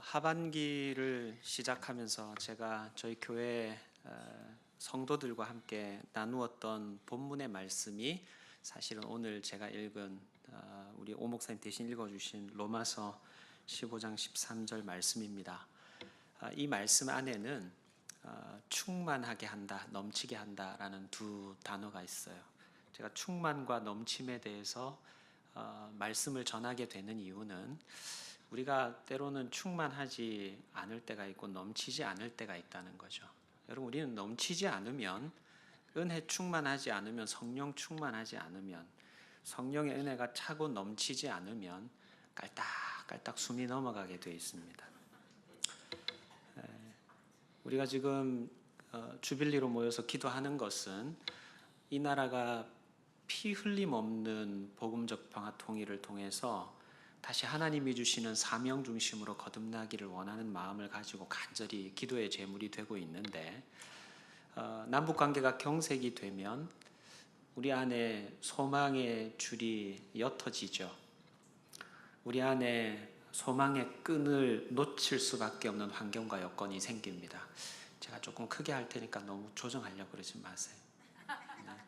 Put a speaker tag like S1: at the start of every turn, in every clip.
S1: 하반기를 시작하면서 제가 저희 교회 성도들과 함께 나누었던 본문의 말씀이 사실은 오늘 제가 읽은 우리 오 목사님 대신 읽어주신 로마서 15장 13절 말씀입니다. 이 말씀 안에는 충만하게 한다, 넘치게 한다라는 두 단어가 있어요. 제가 충만과 넘침에 대해서 말씀을 전하게 되는 이유는 우리가 때로는 충만하지 않을 때가 있고 넘치지 않을 때가 있다는 거죠. 여러분, 우리는 넘치지 않으면, 은혜 충만하지 않으면, 성령 충만하지 않으면, 성령의 은혜가 차고 넘치지 않으면 깔딱깔딱 숨이 넘어가게 되어 있습니다. 우리가 지금 주빌리로 모여서 기도하는 것은 이 나라가 피 흘림 없는 복음적 평화 통일을 통해서 다시 하나님이 주시는 사명 중심으로 거듭나기를 원하는 마음을 가지고 간절히 기도의 제물이 되고 있는데, 남북 관계가 경색이 되면 우리 안에 소망의 줄이 옅어지죠. 우리 안에 소망의 끈을 놓칠 수밖에 없는 환경과 여건이 생깁니다. 제가 조금 크게 할 테니까 너무 조정하려고 그러지 마세요.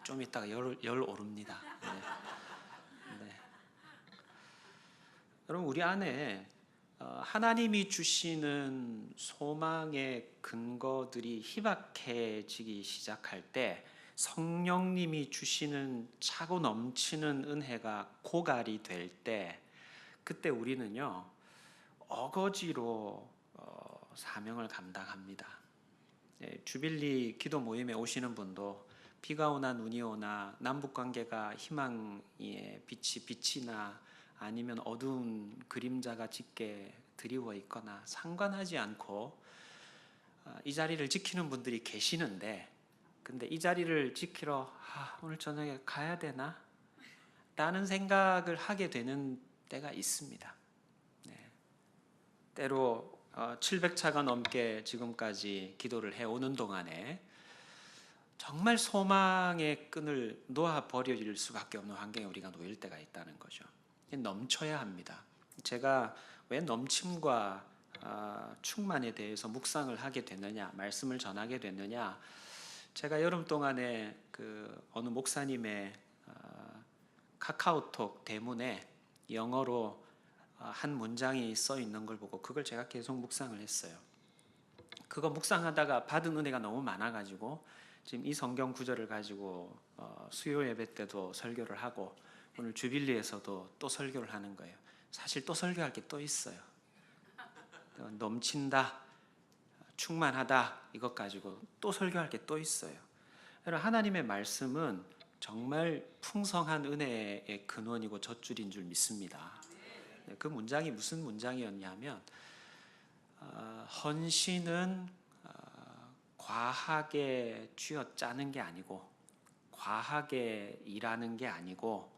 S1: 좀 이따가 열 오릅니다. 네. 여러분, 우리 안에 하나님이 주시는 소망의 근거들이 희박해지기 시작할 때, 성령님이 주시는 차고 넘치는 은혜가 고갈이 될 때, 그때 우리는요 어거지로 사명을 감당합니다. 주빌리 기도 모임에 오시는 분도 비가 오나 눈이 오나 남북관계가 희망의 빛이 나 아니면 어두운 그림자가 짙게 드리워 있거나 상관하지 않고 이 자리를 지키는 분들이 계시는데, 근데 이 자리를 지키러 오늘 저녁에 가야 되나? 라는 생각을 하게 되는 때가 있습니다. 때로 700차가 넘게 지금까지 기도를 해오는 동안에 정말 소망의 끈을 놓아버릴 수밖에 없는 환경에 우리가 놓일 때가 있다는 거죠. 넘쳐야 합니다. 제가 왜 넘침과 충만에 대해서 묵상을 하게 됐느냐, 말씀을 전하게 됐느냐, 제가 여름 동안에 어느 목사님의 카카오톡 대문에 영어로 한 문장이 써 있는 걸 보고 그걸 제가 계속 묵상을 했어요. 그거 묵상하다가 받은 은혜가 너무 많아가지고 지금 이 성경 구절을 가지고 수요 예배 때도 설교를 하고 오늘 주빌리에서도 또 설교를 하는 거예요. 사실 또 설교할 게 또 있어요. 넘친다, 충만하다, 이것 가지고 또 설교할 게 또 있어요. 여러분, 하나님의 말씀은 정말 풍성한 은혜의 근원이고 젖줄인 줄 믿습니다. 그 문장이 무슨 문장이었냐면 헌신은 과하게 쥐어짜는 게 아니고 과하게 일하는 게 아니고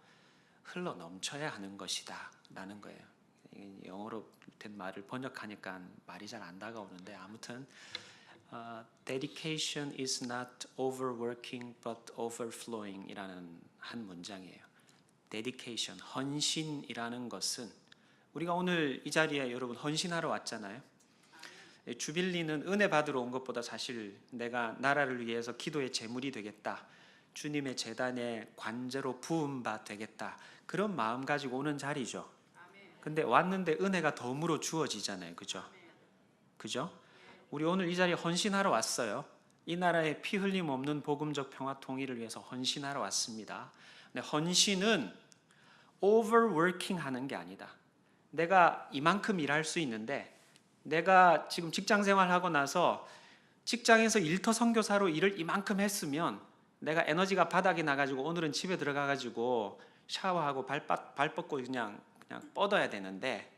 S1: 흘러 넘쳐야 하는 것이다 라는 거예요. 영어로 된 말을 번역하니까 말이 잘 안 다가오는데, 아무튼 Dedication is not overworking but overflowing 이라는 한 문장이에요. Dedication, 헌신이라는 것은, 우리가 오늘 이 자리에 여러분 헌신하러 왔잖아요. 주빌리는 은혜 받으러 온 것보다 사실 내가 나라를 위해서 기도의 제물이 되겠다, 주님의 제단의 관제로 부음바 되겠다, 그런 마음 가지고 오는 자리죠. 근데 왔는데 은혜가 덤으로 주어지잖아요. 그죠? 우리 오늘 이 자리에 헌신하러 왔어요. 이 나라의 피 흘림 없는 복음적 평화 통일을 위해서 헌신하러 왔습니다. 근데 헌신은 overworking 하는 게 아니다. 내가 이만큼 일할 수 있는데, 내가 지금 직장 생활하고 나서 직장에서 일터 선교사로 일을 이만큼 했으면 내가 에너지가 바닥이 나가지고 오늘은 집에 들어가가지고 샤워하고 발 뻗고 그냥 뻗어야 되는데,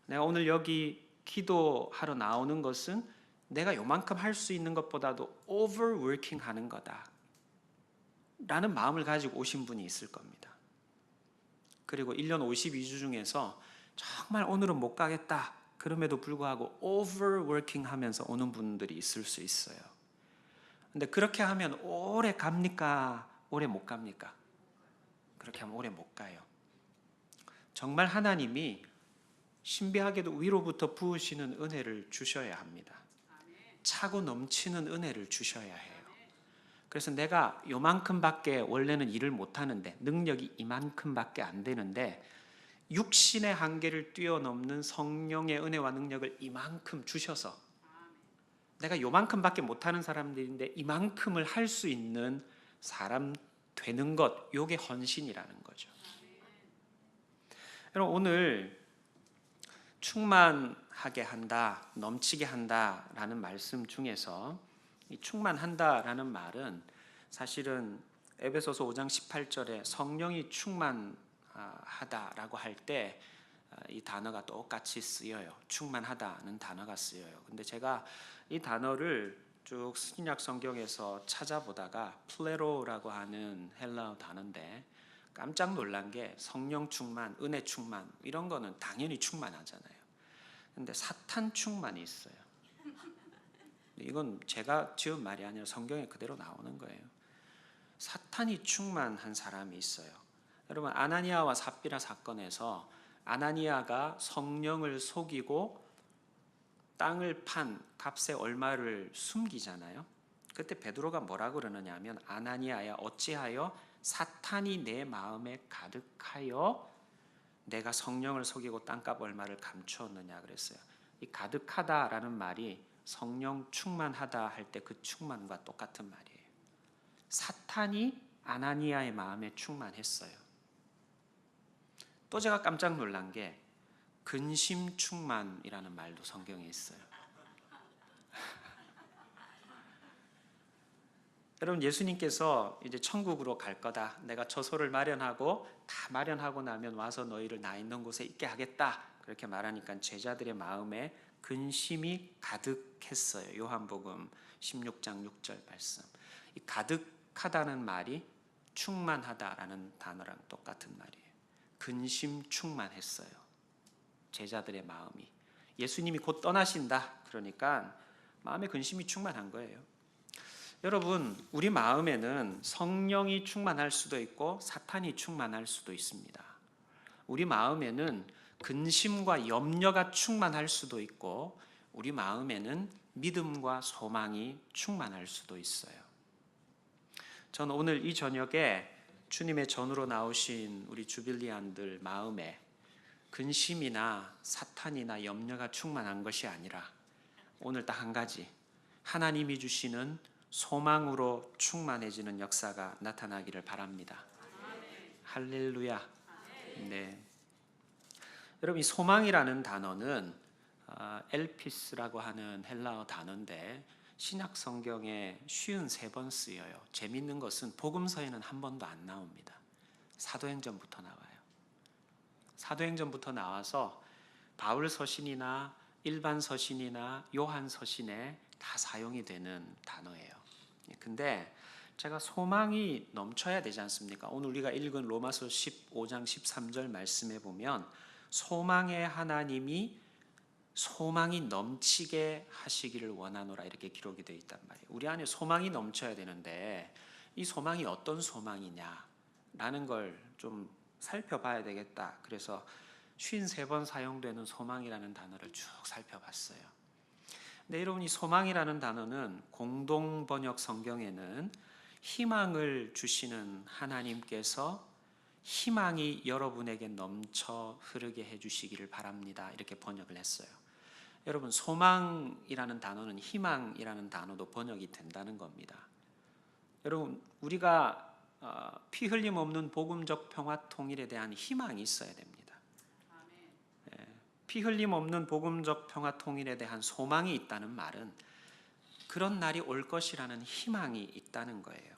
S1: 내가 오늘 여기 기도하러 나오는 것은 내가 요만큼 할 수 있는 것보다도 overworking 하는 거다 라는 마음을 가지고 오신 분이 있을 겁니다. 그리고 1년 52주 중에서 정말 오늘은 못 가겠다 그럼에도 불구하고 overworking 하면서 오는 분들이 있을 수 있어요. 근데 그렇게 하면 오래 갑니까? 오래 못 갑니까? 그렇게 하면 오래 못 가요. 정말 하나님이 신비하게도 위로부터 부으시는 은혜를 주셔야 합니다. 차고 넘치는 은혜를 주셔야 해요. 그래서 내가 요만큼밖에 원래는 일을 못하는데, 능력이 이만큼밖에 안 되는데 육신의 한계를 뛰어넘는 성령의 은혜와 능력을 이만큼 주셔서, 내가 요만큼밖에 못하는 사람들인데 이만큼을 할 수 있는 사람 되는 것, 이게 헌신이라는 거죠. 여러분, 오늘 충만하게 한다, 넘치게 한다라는 말씀 중에서 이 충만한다라는 말은 사실은 에베소서 5장 18절에 성령이 충만하다라고 할 때 이 단어가 똑같이 쓰여요. 충만하다는 단어가 쓰여요. 근데 제가 이 단어를 쭉 신약 성경에서 찾아보다가 플레로라고 하는 헬라어 단어인데 깜짝 놀란 게 성령 충만, 은혜 충만 이런 거는 당연히 충만하잖아요. 근데 사탄 충만이 있어요. 이건 제가 지은 말이 아니라 성경에 그대로 나오는 거예요. 사탄이 충만한 사람이 있어요. 여러분, 아나니아와 삽비라 사건에서 아나니아가 성령을 속이고 땅을 판 값에 얼마를 숨기잖아요. 그때 베드로가 뭐라 그러느냐 하면, 아나니아야 어찌하여 사탄이 내 마음에 가득하여 내가 성령을 속이고 땅값 얼마를 감추었느냐 그랬어요. 이 가득하다라는 말이 성령 충만하다 할 때 그 충만과 똑같은 말이에요. 사탄이 아나니아의 마음에 충만했어요. 또 제가 깜짝 놀란 게 근심 충만이라는 말도 성경에 있어요. 여러분, 예수님께서 이제 천국으로 갈 거다, 내가 처소를 마련하고 다 마련하고 나면 와서 너희를 나 있는 곳에 있게 하겠다, 그렇게 말하니까 제자들의 마음에 근심이 가득했어요. 요한복음 16장 6절 말씀. 이 가득하다는 말이 충만하다라는 단어랑 똑같은 말이에요. 근심 충만했어요. 제자들의 마음이. 예수님이 곧 떠나신다 그러니까 마음에 근심이 충만한 거예요. 여러분, 우리 마음에는 성령이 충만할 수도 있고 사탄이 충만할 수도 있습니다. 우리 마음에는 근심과 염려가 충만할 수도 있고 우리 마음에는 믿음과 소망이 충만할 수도 있어요. 저는 오늘 이 저녁에 주님의 전으로 나오신 우리 주빌리안들 마음에 근심이나 사탄이나 염려가 충만한 것이 아니라 오늘 딱 한 가지, 하나님이 주시는 소망으로 충만해지는 역사가 나타나기를 바랍니다. 할렐루야. 네. 여러분, 이 소망이라는 단어는 엘피스라고 하는 헬라어 단어인데 신약 성경에 53번 쓰여요. 재밌는 것은 복음서에는 한 번도 안 나옵니다. 사도행전부터 나와요. 사도행전부터 나와서 바울 서신이나 일반 서신이나 요한 서신에 다 사용이 되는 단어예요. 근데 제가 소망이 넘쳐야 되지 않습니까? 오늘 우리가 읽은 로마서 15장 13절 말씀에 보면 소망의 하나님이 소망이 넘치게 하시기를 원하노라 이렇게 기록이 되어 있단 말이에요. 우리 안에 소망이 넘쳐야 되는데 이 소망이 어떤 소망이냐라는 걸 좀 살펴봐야 되겠다. 그래서 53번 사용되는 소망이라는 단어를 쭉 살펴봤어요. 근데 여러분, 이 소망이라는 단어는 공동 번역 성경에는 희망을 주시는 하나님께서 희망이 여러분에게 넘쳐 흐르게 해주시기를 바랍니다, 이렇게 번역을 했어요. 여러분, 소망이라는 단어는 희망이라는 단어도 번역이 된다는 겁니다. 여러분, 우리가 피 흘림 없는 복음적 평화 통일에 대한 희망이 있어야 됩니다. 피 흘림 없는 복음적 평화 통일에 대한 소망이 있다는 말은 그런 날이 올 것이라는 희망이 있다는 거예요.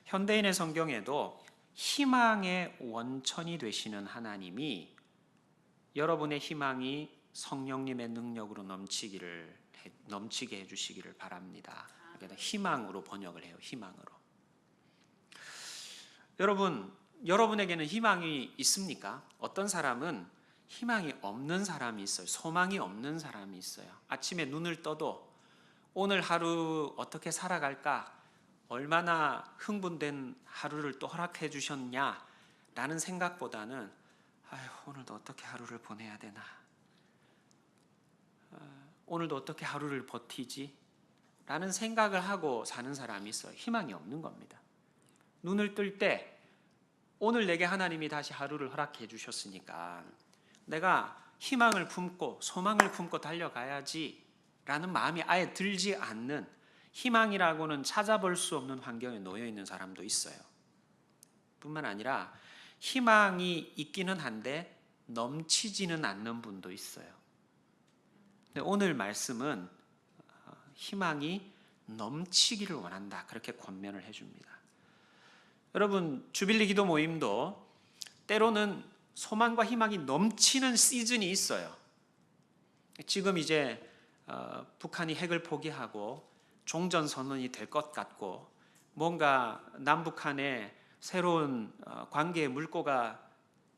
S1: 현대인의 성경에도 희망의 원천이 되시는 하나님이 여러분의 희망이 성령님의 능력으로 넘치게 해주시기를 바랍니다. 그러니까 희망으로 번역을 해요. 희망으로. 여러분, 여러분에게는 희망이 있습니까? 어떤 사람은 희망이 없는 사람이 있어요. 소망이 없는 사람이 있어요. 아침에 눈을 떠도 오늘 하루 어떻게 살아갈까? 얼마나 흥분된 하루를 또 허락해 주셨냐? 라는 생각보다는 아유, 오늘도 어떻게 하루를 보내야 되나? 오늘도 어떻게 하루를 버티지? 라는 생각을 하고 사는 사람이 있어요. 희망이 없는 겁니다. 눈을 뜰 때 오늘 내게 하나님이 다시 하루를 허락해 주셨으니까 내가 희망을 품고 소망을 품고 달려가야지 라는 마음이 아예 들지 않는, 희망이라고는 찾아볼 수 없는 환경에 놓여 있는 사람도 있어요. 뿐만 아니라 희망이 있기는 한데 넘치지는 않는 분도 있어요. 근데 오늘 말씀은 희망이 넘치기를 원한다, 그렇게 권면을 해줍니다. 여러분, 주빌리 기도 모임도 때로는 소망과 희망이 넘치는 시즌이 있어요. 지금 이제 북한이 핵을 포기하고 종전선언이 될 것 같고 뭔가 남북한의 새로운 관계의 물꼬가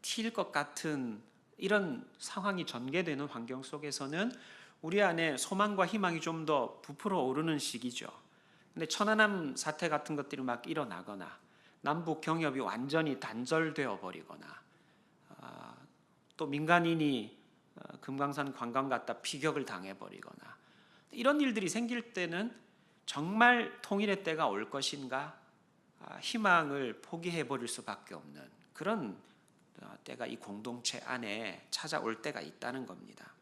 S1: 튈 것 같은 이런 상황이 전개되는 환경 속에서는 우리 안에 소망과 희망이 좀 더 부풀어 오르는 시기죠. 근데 천안함 사태 같은 것들이 막 일어나거나 남북 경협이 완전히 단절되어 버리거나 또 민간인이 금강산 관광 갔다 피격을 당해버리거나 이런 일들이 생길 때는 정말 통일의 때가 올 것인가, 희망을 포기해버릴 수밖에 없는 그런 때가 이 공동체 안에 찾아올 때가 있다는 겁니다.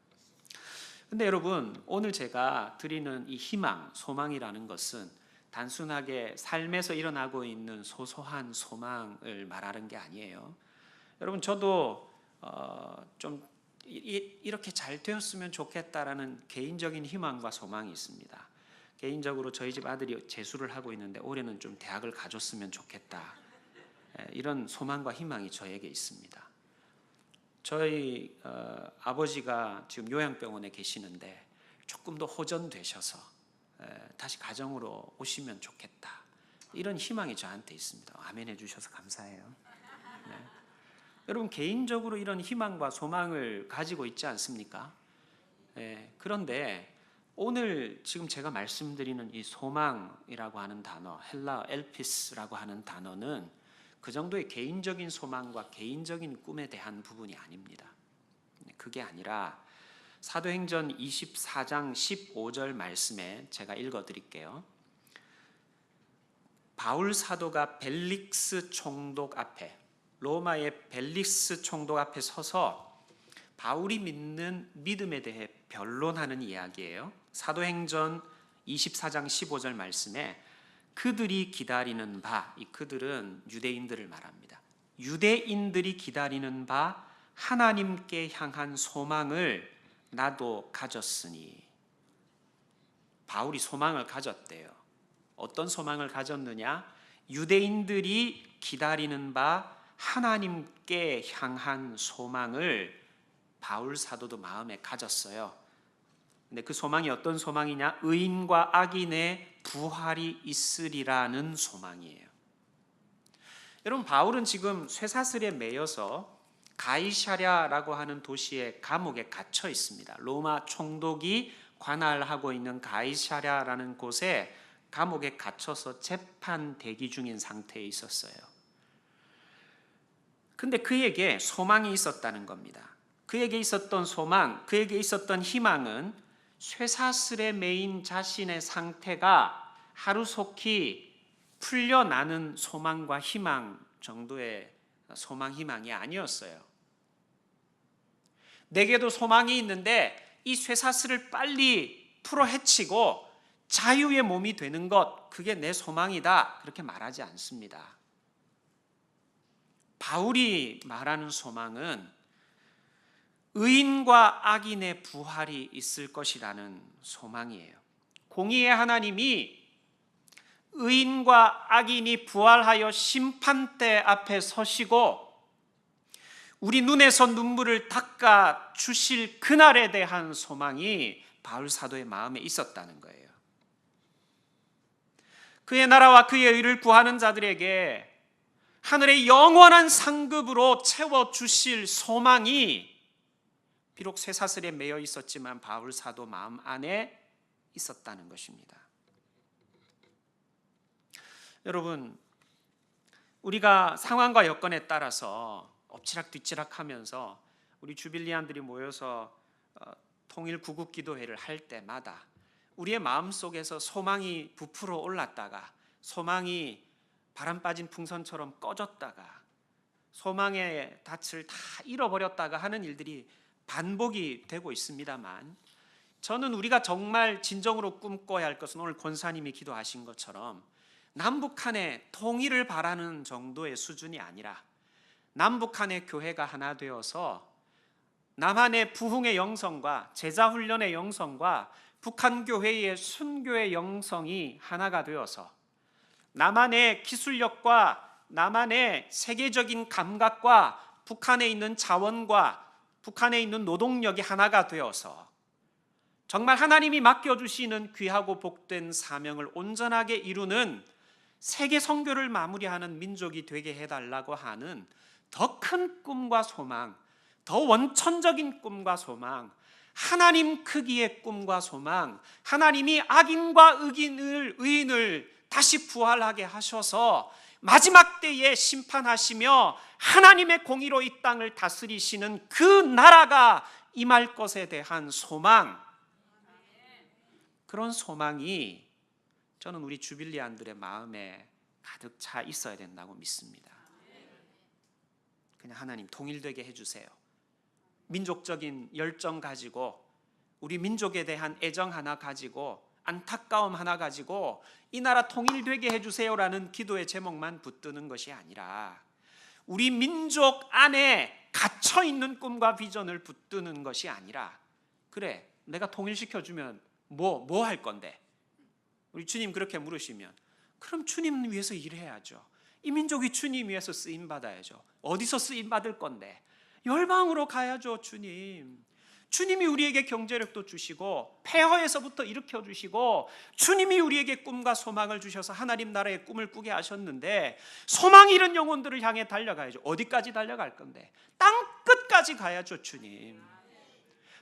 S1: 근데 여러분, 오늘 제가 드리는 이 희망, 소망이라는 것은 단순하게 삶에서 일어나고 있는 소소한 소망을 말하는 게 아니에요. 여러분, 저도 좀 이렇게 잘 되었으면 좋겠다라는 개인적인 희망과 소망이 있습니다. 개인적으로 저희 집 아들이 재수를 하고 있는데 올해는 좀 대학을 가줬으면 좋겠다, 이런 소망과 희망이 저에게 있습니다. 저희 아버지가 지금 요양병원에 계시는데 조금 더 호전되셔서 다시 가정으로 오시면 좋겠다, 이런 희망이 저한테 있습니다. 아멘 해주셔서 감사해요. 네. 여러분, 개인적으로 이런 희망과 소망을 가지고 있지 않습니까? 그런데 오늘 지금 제가 말씀드리는 이 소망이라고 하는 단어, 헬라 엘피스라고 하는 단어는 그 정도의 개인적인 소망과 개인적인 꿈에 대한 부분이 아닙니다. 그게 아니라 사도행전 24장 15절 말씀에 제가 읽어드릴게요. 바울 사도가 벨릭스 총독 앞에, 로마의 벨릭스 총독 앞에 서서 바울이 믿는 믿음에 대해 변론하는 이야기예요. 사도행전 24장 15절 말씀에 그들이 기다리는 바, 이 그들은 유대인들을 말합니다. 유대인들이 기다리는 바 하나님께 향한 소망을 나도 가졌으니. 바울이 소망을 가졌대요. 어떤 소망을 가졌느냐? 유대인들이 기다리는 바 하나님께 향한 소망을 바울 사도도 마음에 가졌어요. 근데 그 소망이 어떤 소망이냐? 의인과 악인의 부활이 있으리라는 소망이에요. 여러분, 바울은 지금 쇠사슬에 매여서 가이사랴라고 하는 도시의 감옥에 갇혀 있습니다. 로마 총독이 관할하고 있는 가이사랴라는 곳에 감옥에 갇혀서 재판 대기 중인 상태에 있었어요. 근데 그에게 소망이 있었다는 겁니다. 그에게 있었던 소망, 그에게 있었던 희망은 쇠사슬에 매인 자신의 상태가 하루속히 풀려나는 소망과 희망 정도의 소망, 희망이 아니었어요. 내게도 소망이 있는데 이 쇠사슬을 빨리 풀어 헤치고 자유의 몸이 되는 것, 그게 내 소망이다, 그렇게 말하지 않습니다. 바울이 말하는 소망은 의인과 악인의 부활이 있을 것이라는 소망이에요. 공의의 하나님이 의인과 악인이 부활하여 심판대 앞에 서시고 우리 눈에서 눈물을 닦아 주실 그날에 대한 소망이 바울 사도의 마음에 있었다는 거예요. 그의 나라와 그의 의를 구하는 자들에게 하늘의 영원한 상급으로 채워주실 소망이 비록 쇠사슬에 매여 있었지만 바울 사도 마음 안에 있었다는 것입니다. 여러분, 우리가 상황과 여건에 따라서 엎치락뒤치락 하면서 우리 주빌리안들이 모여서 통일 구국 기도회를 할 때마다 우리의 마음속에서 소망이 부풀어 올랐다가 소망이 바람 빠진 풍선처럼 꺼졌다가 소망의 닻을 다 잃어버렸다가 하는 일들이 반복이 되고 있습니다만, 저는 우리가 정말 진정으로 꿈꿔야 할 것은 오늘 권사님이 기도하신 것처럼 남북한의 통일을 바라는 정도의 수준이 아니라 남북한의 교회가 하나 되어서 남한의 부흥의 영성과 제자훈련의 영성과 북한 교회의 순교의 영성이 하나가 되어서 남한의 기술력과 남한의 세계적인 감각과 북한에 있는 자원과 북한에 있는 노동력이 하나가 되어서 정말 하나님이 맡겨주시는 귀하고 복된 사명을 온전하게 이루는 세계 선교를 마무리하는 민족이 되게 해달라고 하는 더 큰 꿈과 소망, 더 원천적인 꿈과 소망, 하나님 크기의 꿈과 소망, 하나님이 악인과 의인을 다시 부활하게 하셔서 마지막 때에 심판하시며 하나님의 공의로 이 땅을 다스리시는 그 나라가 임할 것에 대한 소망, 그런 소망이 저는 우리 주빌리안들의 마음에 가득 차 있어야 된다고 믿습니다. 그냥 하나님 통일되게 해주세요. 민족적인 열정 가지고, 우리 민족에 대한 애정 하나 가지고, 안타까움 하나 가지고 이 나라 통일되게 해주세요라는 기도의 제목만 붙드는 것이 아니라 우리 민족 안에 갇혀있는 꿈과 비전을 붙드는 것이 아니라, 그래 내가 통일시켜주면 뭐 할 건데? 우리 주님 그렇게 물으시면 그럼 주님 위해서 일해야죠. 이 민족이 주님 위해서 쓰임받아야죠. 어디서 쓰임받을 건데? 열방으로 가야죠. 주님이 우리에게 경제력도 주시고 폐허에서부터 일으켜주시고 주님이 우리에게 꿈과 소망을 주셔서 하나님 나라의 꿈을 꾸게 하셨는데 소망 잃은 영혼들을 향해 달려가야죠. 어디까지 달려갈 건데? 땅끝까지 가야죠. 주님,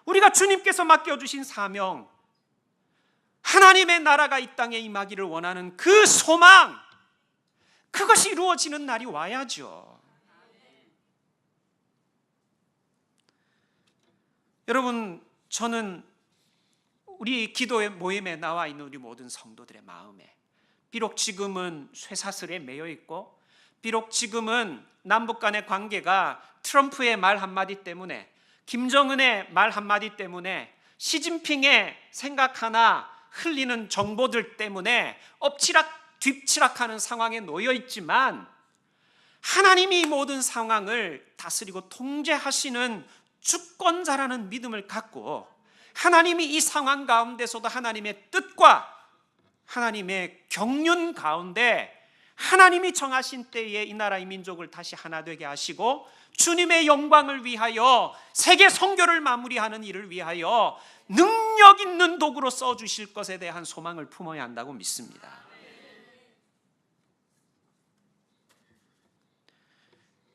S1: 우리가 주님께서 맡겨주신 사명, 하나님의 나라가 이 땅에 임하기를 원하는 그 소망, 그것이 이루어지는 날이 와야죠. 여러분, 저는 우리 기도의 모임에 나와 있는 우리 모든 성도들의 마음에, 비록 지금은 쇠사슬에 매여 있고, 비록 지금은 남북 간의 관계가 트럼프의 말 한마디 때문에, 김정은의 말 한마디 때문에, 시진핑의 생각 하나 흘리는 정보들 때문에 엎치락 뒤치락하는 상황에 놓여 있지만, 하나님이 이 모든 상황을 다스리고 통제하시는 주권자라는 믿음을 갖고 하나님이 이 상황 가운데서도 하나님의 뜻과 하나님의 경륜 가운데 하나님이 정하신 때에 이 나라 이 민족을 다시 하나 되게 하시고 주님의 영광을 위하여 세계 선교를 마무리하는 일을 위하여 능력 있는 도구로 써주실 것에 대한 소망을 품어야 한다고 믿습니다.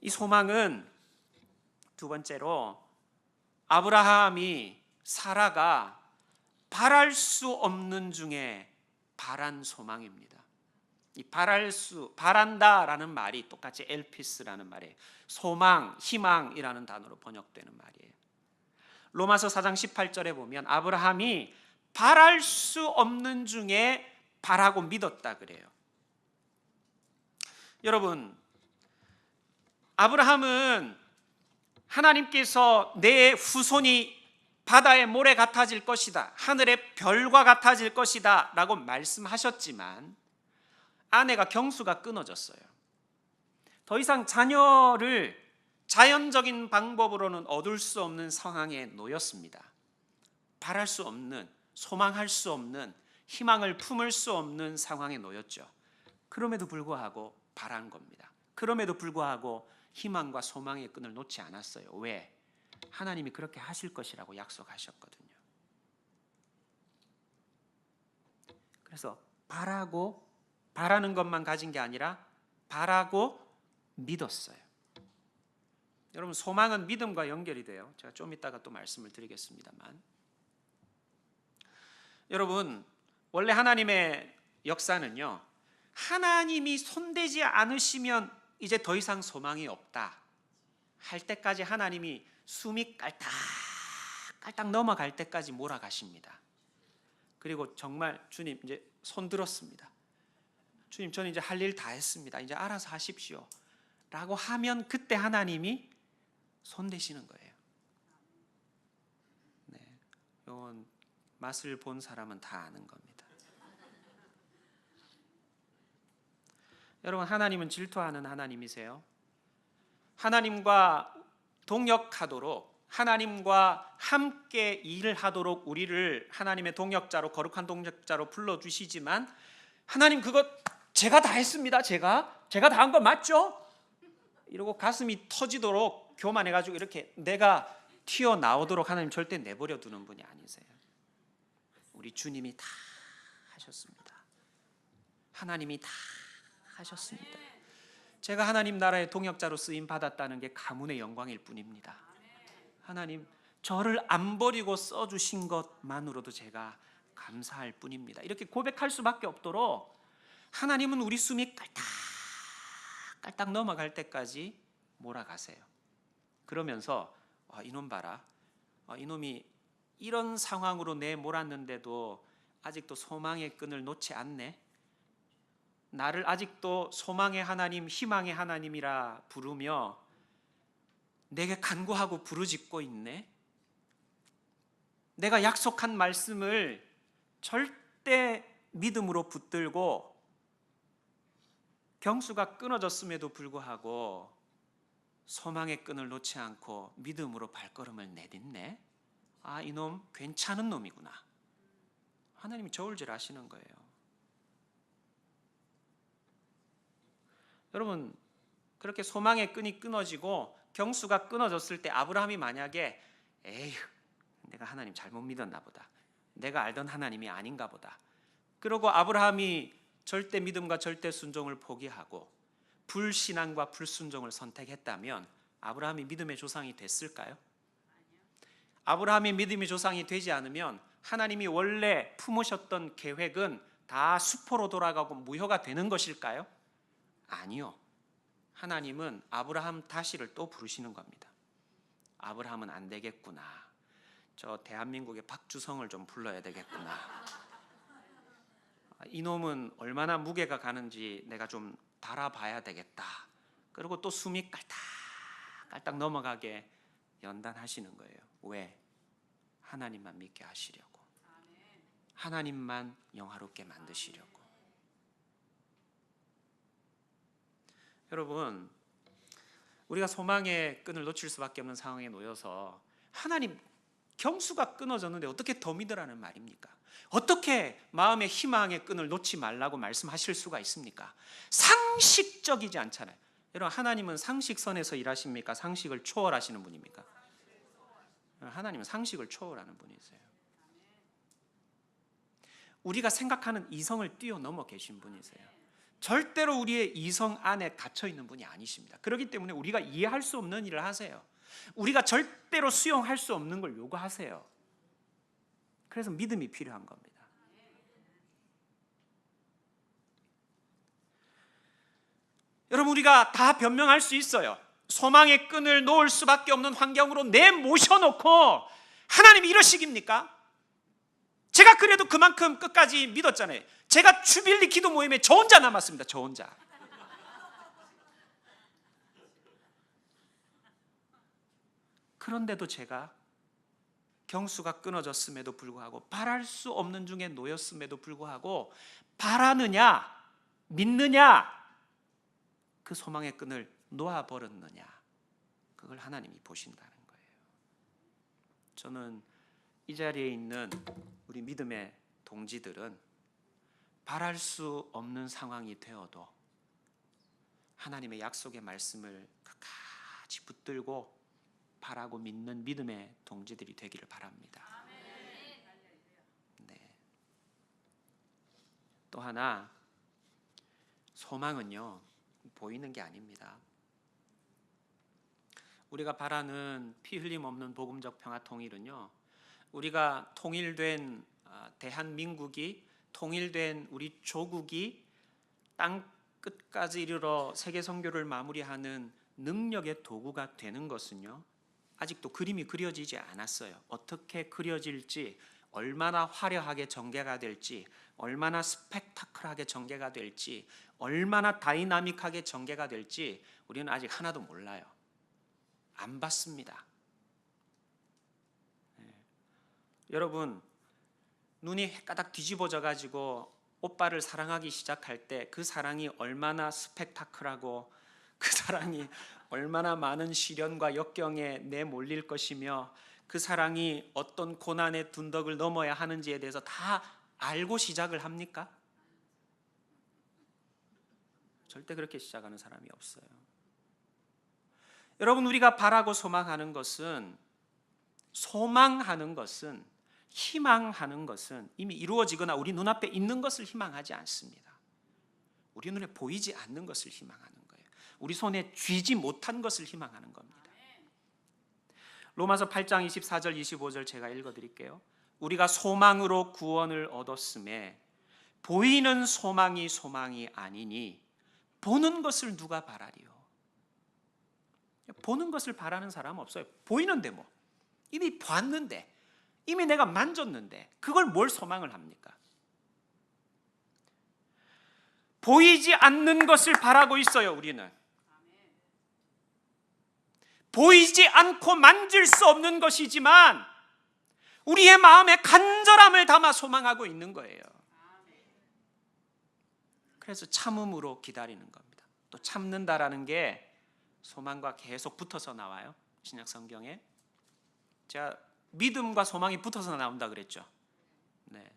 S1: 이 소망은 두 번째로 아브라함이 사라가 바랄 수 없는 중에 바란 소망입니다. 이 바란다라는 말이 똑같이 엘피스라는 말이에요. 소망, 희망이라는 단어로 번역되는 말이에요. 로마서 4장 18절에 보면 아브라함이 바랄 수 없는 중에 바라고 믿었다 그래요. 여러분, 아브라함은 하나님께서 내 후손이 바다의 모래 같아질 것이다, 하늘의 별과 같아질 것이다 라고 말씀하셨지만 아내가 경수가 끊어졌어요. 더 이상 자녀를 자연적인 방법으로는 얻을 수 없는 상황에 놓였습니다. 바랄 수 없는, 소망할 수 없는, 희망을 품을 수 없는 상황에 놓였죠. 그럼에도 불구하고 바란 겁니다. 그럼에도 불구하고 희망과 소망의 끈을 놓지 않았어요. 왜? 하나님이 그렇게 하실 것이라고 약속하셨거든요. 그래서 바라는 것만 가진 게 아니라 바라고 믿었어요. 여러분, 소망은 믿음과 연결이 돼요. 제가 좀 이따가 또 말씀을 드리겠습니다만, 여러분, 원래 하나님의 역사는요, 하나님이 손대지 않으시면 이제 더 이상 소망이 없다, 할 때까지 하나님이 숨이 깔딱깔딱 넘어갈 때까지 몰아가십니다. 그리고 정말 주님 이제 손 들었습니다. 주님 저는 이제 할 일 다 했습니다. 이제 알아서 하십시오 라고 하면 그때 하나님이 손 대시는 거예요. 네, 이건 맛을 본 사람은 다 아는 겁니다. 여러분, 하나님은 질투하는 하나님이세요. 하나님과 동역하도록, 하나님과 함께 일을 하도록 우리를 하나님의 동역자로, 거룩한 동역자로 불러주시지만, 하나님 그것 제가 다 했습니다. 제가 다 한 거 맞죠? 이러고 가슴이 터지도록 교만해가지고 이렇게 내가 튀어나오도록 하나님 절대 내버려 두는 분이 아니세요. 우리 주님이 다 하셨습니다. 하나님이 다 하셨습니다. 제가 하나님 나라의 동역자로 쓰임 받았다는 게 가문의 영광일 뿐입니다. 하나님 저를 안 버리고 써주신 것만으로도 제가 감사할 뿐입니다. 이렇게 고백할 수밖에 없도록 하나님은 우리 숨이 깔딱깔딱 넘어갈 때까지 몰아가세요. 그러면서 이놈 봐라, 이놈이 이런 상황으로 내몰았는데도 아직도 소망의 끈을 놓지 않네. 나를 아직도 소망의 하나님, 희망의 하나님이라 부르며 내게 간구하고 부르짖고 있네. 내가 약속한 말씀을 절대 믿음으로 붙들고 경수가 끊어졌음에도 불구하고 소망의 끈을 놓지 않고 믿음으로 발걸음을 내딛네. 이놈 괜찮은 놈이구나. 하나님이 저울질 아시는 거예요. 여러분, 그렇게 소망의 끈이 끊어지고 경수가 끊어졌을 때 아브라함이 만약에 에휴, 내가 하나님 잘못 믿었나 보다, 내가 알던 하나님이 아닌가 보다, 그러고 아브라함이 절대 믿음과 절대 순종을 포기하고 불신앙과 불순종을 선택했다면 아브라함이 믿음의 조상이 됐을까요? 아브라함이 믿음의 조상이 되지 않으면 하나님이 원래 품으셨던 계획은 다 수포로 돌아가고 무효가 되는 것일까요? 아니요. 하나님은 아브라함 다시를 또 부르시는 겁니다. 아브라함은 안 되겠구나. 저 대한민국의 박주성을 좀 불러야 되겠구나. 이놈은 얼마나 무게가 가는지 내가 좀 달아봐야 되겠다. 그리고 또 숨이 깔딱깔딱 넘어가게 연단하시는 거예요. 왜? 하나님만 믿게 하시려고. 하나님만 영화롭게 만드시려고. 여러분, 우리가 소망의 끈을 놓칠 수밖에 없는 상황에 놓여서 하나님 경수가 끊어졌는데 어떻게 더 믿으라는 말입니까? 어떻게 마음의 희망의 끈을 놓지 말라고 말씀하실 수가 있습니까? 상식적이지 않잖아요. 여러분, 하나님은 상식선에서 일하십니까? 상식을 초월하시는 분입니까? 하나님은 상식을 초월하는 분이세요. 우리가 생각하는 이성을 뛰어넘어 계신 분이세요. 절대로 우리의 이성 안에 갇혀 있는 분이 아니십니다. 그렇기 때문에 우리가 이해할 수 없는 일을 하세요. 우리가 절대로 수용할 수 없는 걸 요구하세요. 그래서 믿음이 필요한 겁니다. 여러분, 우리가 다 변명할 수 있어요. 소망의 끈을 놓을 수밖에 없는 환경으로 내모셔놓고 하나님이 이러시깁니까? 제가 그래도 그만큼 끝까지 믿었잖아요. 제가 주빌리 기도 모임에 저 혼자 남았습니다. 저 혼자. 그런데도 제가 경수가 끊어졌음에도 불구하고 바랄 수 없는 중에 놓였음에도 불구하고 바라느냐 믿느냐 그 소망의 끈을 놓아버렸느냐 그걸 하나님이 보신다는 거예요. 저는 이 자리에 있는 우리 믿음의 동지들은 바랄 수 없는 상황이 되어도 하나님의 약속의 말씀을 끝까지 붙들고 바라고 믿는 믿음의 동지들이 되기를 바랍니다. 네. 또 하나, 소망은요 보이는 게 아닙니다. 우리가 바라는 피 흘림 없는 복음적 평화 통일은요, 우리가 통일된 대한민국이, 통일된 우리 조국이 땅 끝까지 이르러 세계 선교를 마무리하는 능력의 도구가 되는 것은요, 아직도 그림이 그려지지 않았어요. 어떻게 그려질지, 얼마나 화려하게 전개가 될지, 얼마나 스펙타클하게 전개가 될지, 얼마나 다이나믹하게 전개가 될지 우리는 아직 하나도 몰라요. 안 봤습니다. 여러분, 눈이 까닥 뒤집어져 가지고 오빠를 사랑하기 시작할 때 그 사랑이 얼마나 스펙타클하고 그 사랑이 얼마나 많은 시련과 역경에 내몰릴 것이며 그 사랑이 어떤 고난의 둔덕을 넘어야 하는지에 대해서 다 알고 시작을 합니까? 절대 그렇게 시작하는 사람이 없어요. 여러분, 우리가 바라고 소망하는 것은 희망하는 것은 이미 이루어지거나 우리 눈앞에 있는 것을 희망하지 않습니다. 우리 눈에 보이지 않는 것을 희망하는 거예요. 우리 손에 쥐지 못한 것을 희망하는 겁니다. 로마서 8장 24절 25절 제가 읽어드릴게요. 우리가 소망으로 구원을 얻었음에 보이는 소망이 아니니 보는 것을 누가 바라리요? 보는 것을 바라는 사람 없어요. 보이는데 뭐 이미 봤는데, 이미 내가 만졌는데 그걸 뭘 소망을 합니까? 보이지 않는 것을 바라고 있어요. 우리는 보이지 않고 만질 수 없는 것이지만 우리의 마음에 간절함을 담아 소망하고 있는 거예요. 그래서 참음으로 기다리는 겁니다. 또 참는다라는 게 소망과 계속 붙어서 나와요. 신약 성경에 제가 믿음과 소망이 붙어서 나온다 그랬죠. 네.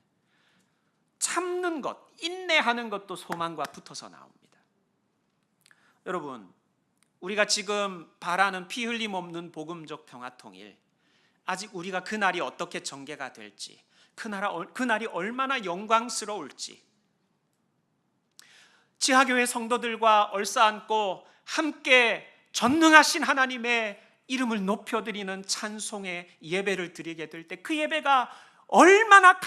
S1: 참는 것, 인내하는 것도 소망과 붙어서 나옵니다. 여러분, 우리가 지금 바라는 피 흘림 없는 복음적 평화통일, 아직 우리가 그날이 어떻게 전개가 될지, 그날이 얼마나 영광스러울지, 지하교회 성도들과 얼싸안고 함께 전능하신 하나님의 이름을 높여드리는 찬송의 예배를 드리게 될 때 그 예배가 얼마나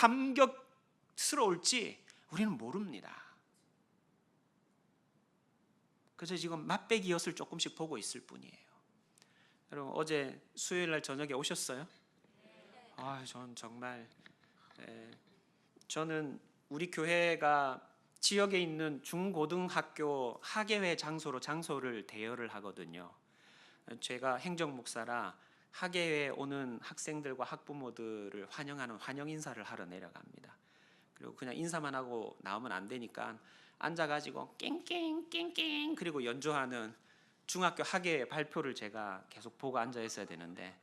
S1: 감격스러울지 우리는 모릅니다. 그래서 지금 맛배기 엿을 조금씩 보고 있을 뿐이에요. 여러분, 어제 수요일 날 저녁에 오셨어요? 전 정말 저는 우리 교회가 지역에 있는 중고등학교 학예회 장소를 대여를 하거든요. 제가 행정목사라 학예회에 오는 학생들과 학부모들을 환영하는 환영 인사를 하러 내려갑니다. 그리고 그냥 인사만 하고 나오면 안 되니까 앉아가지고 깽깽 그리고 연주하는 중학교 학예회 발표를 제가 계속 보고 앉아 있어야 되는데,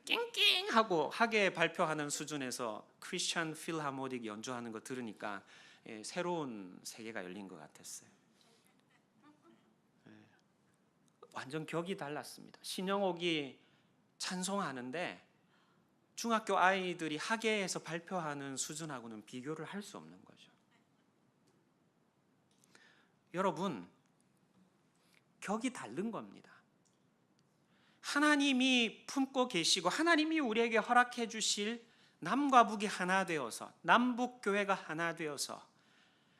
S1: 깽깽 하고 학예회 발표하는 수준에서 크리스천 필하모닉 연주하는 거 들으니까 새로운 세계가 열린 것 같았어요. 완전 격이 달랐습니다. 신영옥이 찬송하는데 중학교 아이들이 학예에서 발표하는 수준하고는 비교를 할 수 없는 거죠. 여러분, 격이 다른 겁니다. 하나님이 품고 계시고 하나님이 우리에게 허락해 주실 남과 북이 하나 되어서, 남북 교회가 하나 되어서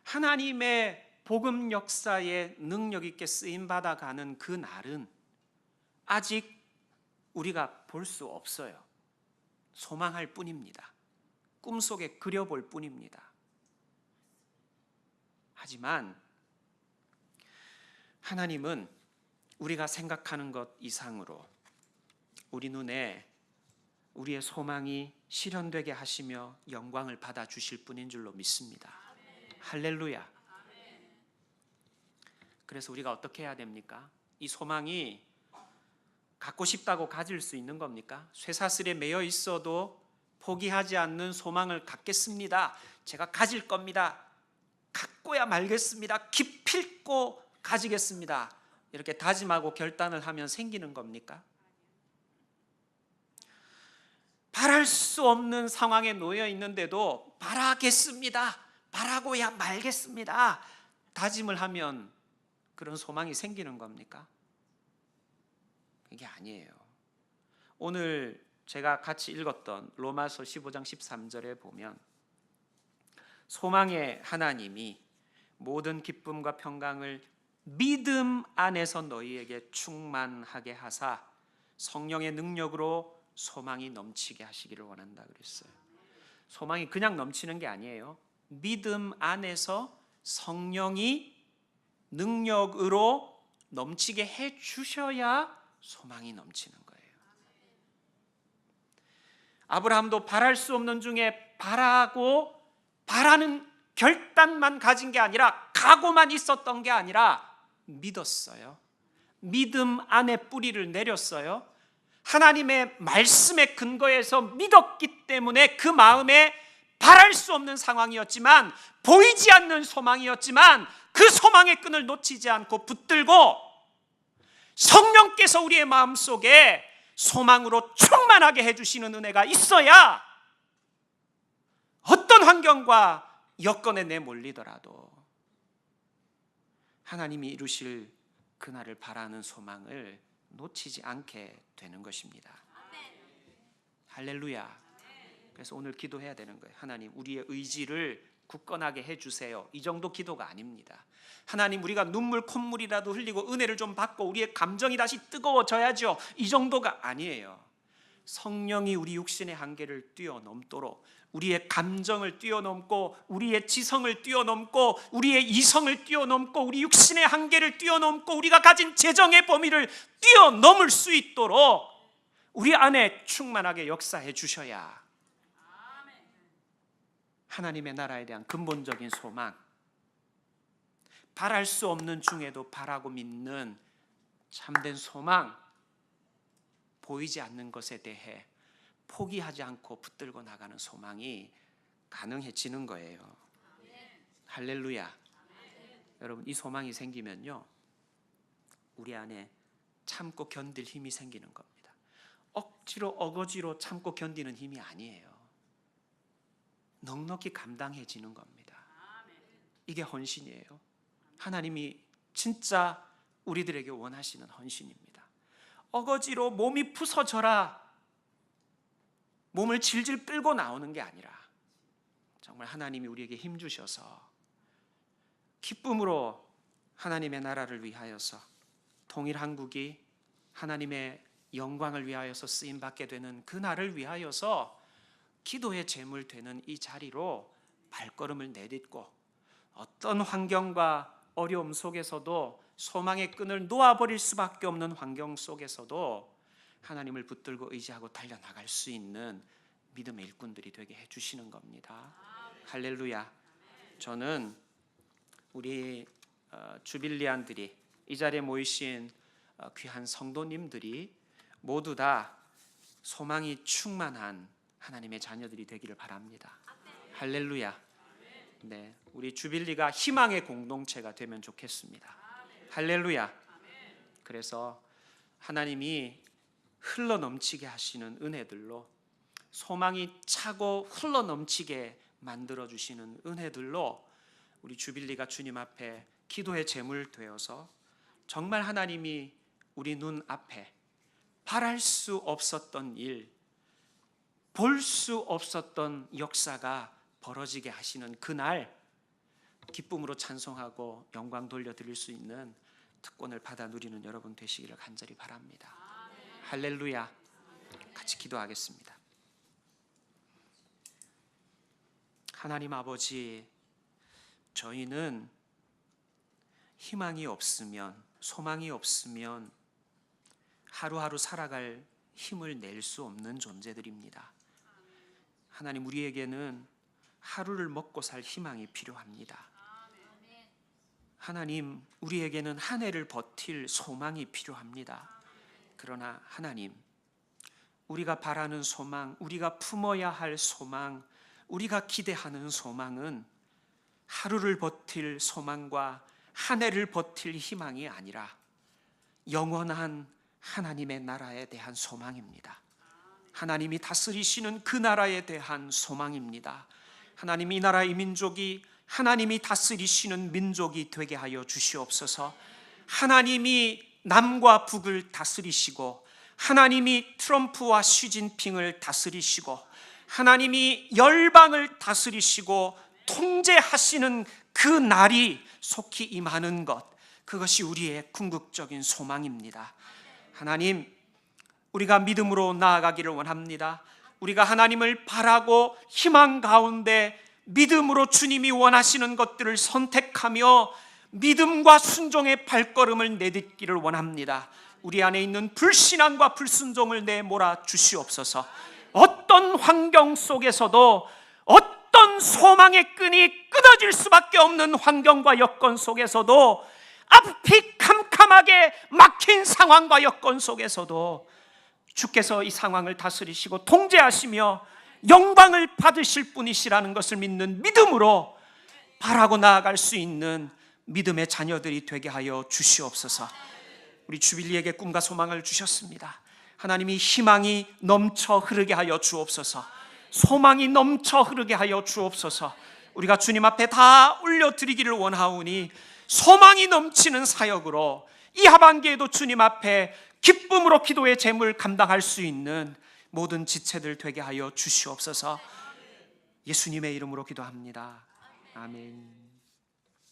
S1: 하나님의 복음 역사에 능력 있게 쓰임 받아가는 그 날은 아직 우리가 볼 수 없어요. 소망할 뿐입니다. 꿈속에 그려볼 뿐입니다. 하지만 하나님은 우리가 생각하는 것 이상으로 우리 눈에 우리의 소망이 실현되게 하시며 영광을 받아 주실 분인 줄로 믿습니다. 할렐루야. 그래서 우리가 어떻게 해야 됩니까? 이 소망이 갖고 싶다고 가질 수 있는 겁니까? 쇠사슬에 매여 있어도 포기하지 않는 소망을 갖겠습니다. 제가 가질 겁니다. 갖고야 말겠습니다. 기필코 가지겠습니다. 이렇게 다짐하고 결단을 하면 생기는 겁니까? 바랄 수 없는 상황에 놓여 있는데도 바라겠습니다. 바라고야 말겠습니다. 다짐을 하면 그런 소망이 생기는 겁니까? 그게 아니에요. 오늘 제가 같이 읽었던 로마서 15장 13절에 보면 소망의 하나님이 모든 기쁨과 평강을 믿음 안에서 너희에게 충만하게 하사 성령의 능력으로 소망이 넘치게 하시기를 원한다 그랬어요. 소망이 그냥 넘치는 게 아니에요. 믿음 안에서 성령이 능력으로 넘치게 해 주셔야 소망이 넘치는 거예요. 아브라함도 바랄 수 없는 중에 바라는 결단만 가진 게 아니라 각오만 있었던 게 아니라 믿었어요. 믿음 안에 뿌리를 내렸어요. 하나님의 말씀의 근거에서 믿었기 때문에 그 마음에 바랄 수 없는 상황이었지만, 보이지 않는 소망이었지만 그 소망의 끈을 놓치지 않고 붙들고 성령께서 우리의 마음속에 소망으로 충만하게 해주시는 은혜가 있어야 어떤 환경과 여건에 내몰리더라도 하나님이 이루실 그날을 바라는 소망을 놓치지 않게 되는 것입니다. 할렐루야. 그래서 오늘 기도해야 되는 거예요. 하나님, 우리의 의지를 굳건하게 해주세요. 이 정도 기도가 아닙니다. 하나님, 우리가 눈물 콧물이라도 흘리고 은혜를 좀 받고 우리의 감정이 다시 뜨거워져야죠. 이 정도가 아니에요. 성령이 우리 육신의 한계를 뛰어넘도록, 우리의 감정을 뛰어넘고 우리의 지성을 뛰어넘고 우리의 이성을 뛰어넘고 우리 육신의 한계를 뛰어넘고 우리가 가진 재정의 범위를 뛰어넘을 수 있도록 우리 안에 충만하게 역사해 주셔야 하나님의 나라에 대한 근본적인 소망, 바랄 수 없는 중에도 바라고 믿는 참된 소망, 보이지 않는 것에 대해 포기하지 않고 붙들고 나가는 소망이 가능해지는 거예요. 할렐루야. 여러분, 이 소망이 생기면요, 우리 안에 참고 견딜 힘이 생기는 겁니다. 억지로 어거지로 참고 견디는 힘이 아니에요. 넉넉히 감당해지는 겁니다. 이게 헌신이에요. 하나님이 진짜 우리들에게 원하시는 헌신입니다. 어거지로 몸이 부서져라 몸을 질질 끌고 나오는 게 아니라 정말 하나님이 우리에게 힘 주셔서 기쁨으로 하나님의 나라를 위하여서, 통일한국이 하나님의 영광을 위하여서 쓰임받게 되는 그 날을 위하여서 기도의 제물 되는 이 자리로 발걸음을 내딛고, 어떤 환경과 어려움 속에서도 소망의 끈을 놓아버릴 수밖에 없는 환경 속에서도 하나님을 붙들고 의지하고 달려나갈 수 있는 믿음의 일꾼들이 되게 해주시는 겁니다. 할렐루야. 저는 우리 주빌리안들이, 이 자리에 모이신 귀한 성도님들이 모두 다 소망이 충만한 하나님의 자녀들이 되기를 바랍니다. 할렐루야. 네, 우리 주빌리가 희망의 공동체가 되면 좋겠습니다. 할렐루야. 그래서 하나님이 흘러넘치게 하시는 은혜들로, 소망이 차고 흘러넘치게 만들어주시는 은혜들로 우리 주빌리가 주님 앞에 기도의 제물 되어서 정말 하나님이 우리 눈 앞에 바랄 수 없었던 일, 볼 수 없었던 역사가 벌어지게 하시는 그날 기쁨으로 찬송하고 영광 돌려드릴 수 있는 특권을 받아 누리는 여러분 되시기를 간절히 바랍니다. 할렐루야. 같이 기도하겠습니다. 하나님 아버지, 저희는 희망이 없으면, 소망이 없으면 하루하루 살아갈 힘을 낼 수 없는 존재들입니다. 하나님, 우리에게는 하루를 먹고 살 희망이 필요합니다. 하나님, 우리에게는 한 해를 버틸 소망이 필요합니다. 그러나 하나님, 우리가 바라는 소망, 우리가 품어야 할 소망, 우리가 기대하는 소망은 하루를 버틸 소망과 한 해를 버틸 희망이 아니라 영원한 하나님의 나라에 대한 소망입니다. 하나님이 다스리시는 그 나라에 대한 소망입니다. 하나님, 이 나라 이 민족이 하나님이 다스리시는 민족이 되게 하여 주시옵소서. 하나님이 남과 북을 다스리시고, 하나님이 트럼프와 시진핑을 다스리시고, 하나님이 열방을 다스리시고 통제하시는 그 날이 속히 임하는 것, 그것이 우리의 궁극적인 소망입니다. 하나님, 우리가 믿음으로 나아가기를 원합니다. 우리가 하나님을 바라고 희망 가운데 믿음으로 주님이 원하시는 것들을 선택하며 믿음과 순종의 발걸음을 내딛기를 원합니다. 우리 안에 있는 불신앙과 불순종을 내몰아 주시옵소서. 어떤 환경 속에서도 어떤 소망의 끈이 끊어질 수밖에 없는 환경과 여건 속에서도 앞이 캄캄하게 막힌 상황과 여건 속에서도 주께서 이 상황을 다스리시고 통제하시며 영광을 받으실 분이시라는 것을 믿는 믿음으로 바라고 나아갈 수 있는 믿음의 자녀들이 되게 하여 주시옵소서. 우리 주빌리에게 꿈과 소망을 주셨습니다. 하나님이 희망이 넘쳐 흐르게 하여 주옵소서. 소망이 넘쳐 흐르게 하여 주옵소서. 우리가 주님 앞에 다 올려드리기를 원하오니 소망이 넘치는 사역으로 이 하반기에도 주님 앞에 기쁨으로 기도의 제물 감당할 수 있는 모든 지체들 되게 하여 주시옵소서. 예수님의 이름으로 기도합니다. 아멘.